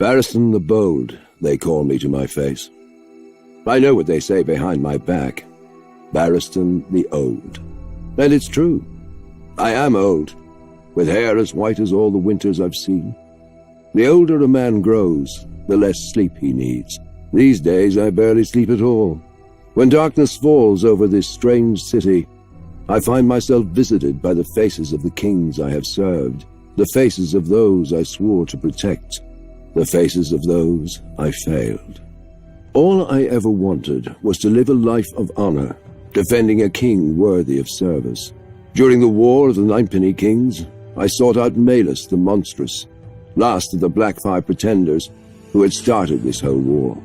Barristan the Bold, they call me to my face. I know what they say behind my back. Barristan the Old. And it's true. I am old, with hair as white as all the winters I've seen. The older a man grows, the less sleep he needs. These days I barely sleep at all. When darkness falls over this strange city, I find myself visited by the faces of the kings I have served, the faces of those I swore to protect, the faces of those I failed. All I ever wanted was to live a life of honor, defending a king worthy of service. During the War of the Ninepenny Kings, I sought out Malus the Monstrous, last of the Blackfire pretenders who had started this whole war.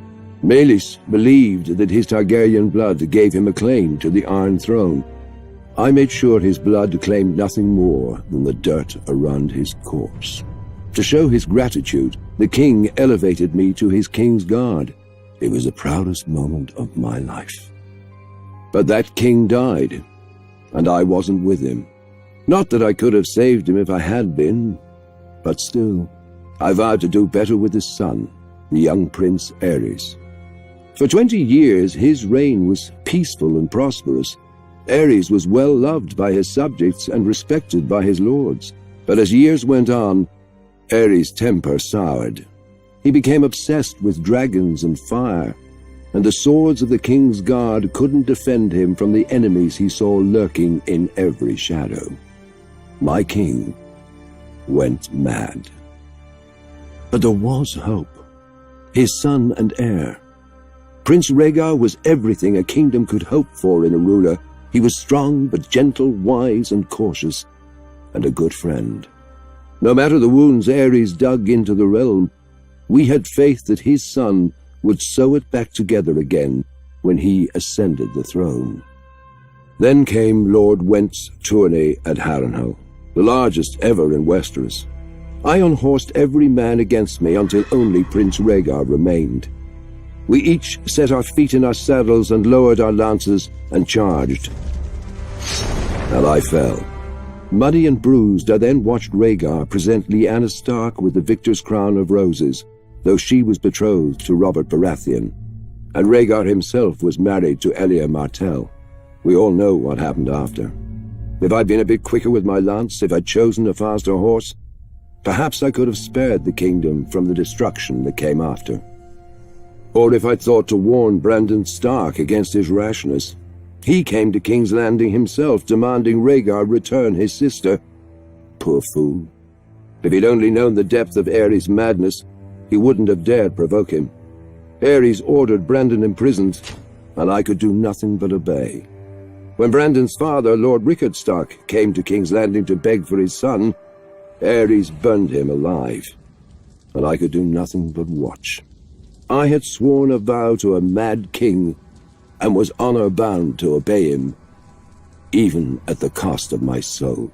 Malus believed that his Targaryen blood gave him a claim to the Iron Throne. I made sure his blood claimed nothing more than the dirt around his corpse. To show his gratitude, the king elevated me to his king's guard. It was the proudest moment of my life. But that king died, and I wasn't with him. Not that I could have saved him if I had been, but still, I vowed to do better with his son, the young Prince Aerys. For 20 years, his reign was peaceful and prosperous. Aerys was well loved by his subjects and respected by his lords. But as years went on, Aerys' temper soured. He became obsessed with dragons and fire, and the swords of the king's guard couldn't defend him from the enemies he saw lurking in every shadow. My king went mad. But there was hope. His son and heir. Prince Rhaegar was everything a kingdom could hope for in a ruler. He was strong but gentle, wise and cautious, and a good friend. No matter the wounds Aerys dug into the realm, we had faith that his son would sew it back together again when he ascended the throne. Then came Lord Went's tourney at Harrenhal, the largest ever in Westeros. I unhorsed every man against me until only Prince Rhaegar remained. We each set our feet in our saddles and lowered our lances and charged. And I fell. Muddy and bruised, I then watched Rhaegar present Lyanna Stark with the victor's crown of roses, though she was betrothed to Robert Baratheon, and Rhaegar himself was married to Elia Martell. We all know what happened after. If I'd been a bit quicker with my lance, if I'd chosen a faster horse, perhaps I could have spared the kingdom from the destruction that came after. Or if I'd thought to warn Brandon Stark against his rashness. He came to King's Landing himself, demanding Rhaegar return his sister. Poor fool. If he'd only known the depth of Aerys' madness, he wouldn't have dared provoke him. Aerys ordered Brandon imprisoned, and I could do nothing but obey. When Brandon's father, Lord Rickard Stark, came to King's Landing to beg for his son, Aerys burned him alive, and I could do nothing but watch. I had sworn a vow to a mad king, and was honor-bound to obey him, even at the cost of my soul.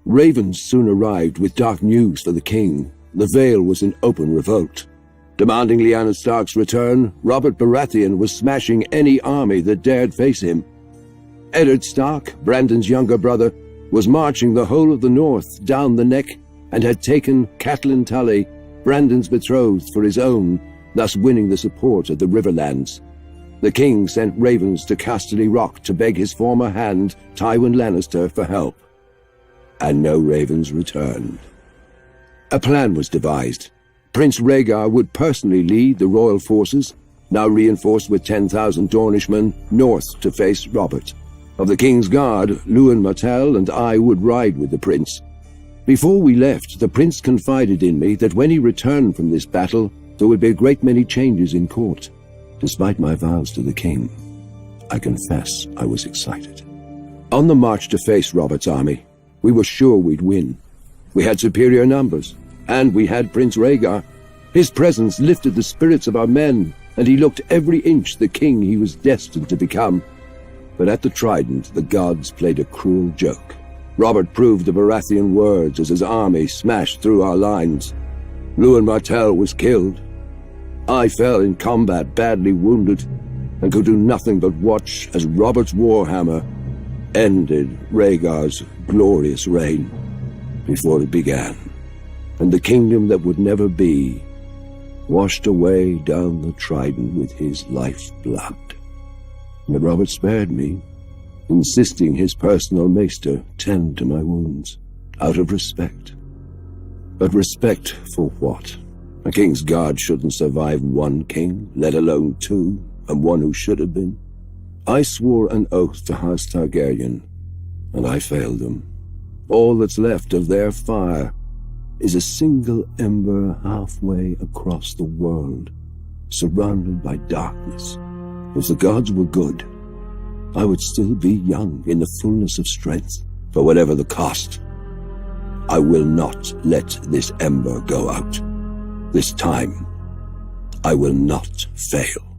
Ravens soon arrived with dark news for the king. The Vale was in open revolt. Demanding Lyanna Stark's return, Robert Baratheon was smashing any army that dared face him. Eddard Stark, Brandon's younger brother, was marching the whole of the north down the neck and had taken Catelyn Tully, Brandon's betrothed, for his own, thus winning the support of the Riverlands. The king sent ravens to Casterly Rock to beg his former hand, Tywin Lannister, for help. And no ravens returned. A plan was devised. Prince Rhaegar would personally lead the royal forces, now reinforced with 10,000 Dornishmen, north to face Robert. Of the king's guard, Lewin Martell and I would ride with the prince. Before we left, the prince confided in me that when he returned from this battle, there would be a great many changes in court. Despite my vows to the king, I confess I was excited. On the march to face Robert's army, we were sure we'd win. We had superior numbers, and we had Prince Rhaegar. His presence lifted the spirits of our men, and he looked every inch the king he was destined to become. But at the Trident, the gods played a cruel joke. Robert proved the Baratheon words as his army smashed through our lines. Lewin Martell was killed. I fell in combat, badly wounded, and could do nothing but watch as Robert's warhammer ended Rhaegar's glorious reign before it began. and the kingdom that would never be washed away down the trident with his life's blood. But Robert spared me, insisting his personal maester tend to my wounds, out of respect. But respect for what? A king's guard shouldn't survive one king, let alone two, and one who should have been. I swore an oath to House Targaryen, and I failed them. All that's left of their fire is a single ember halfway across the world, surrounded by darkness. If the gods were good, I would still be young in the fullness of strength. For whatever the cost, I will not let this ember go out. This time, I will not fail.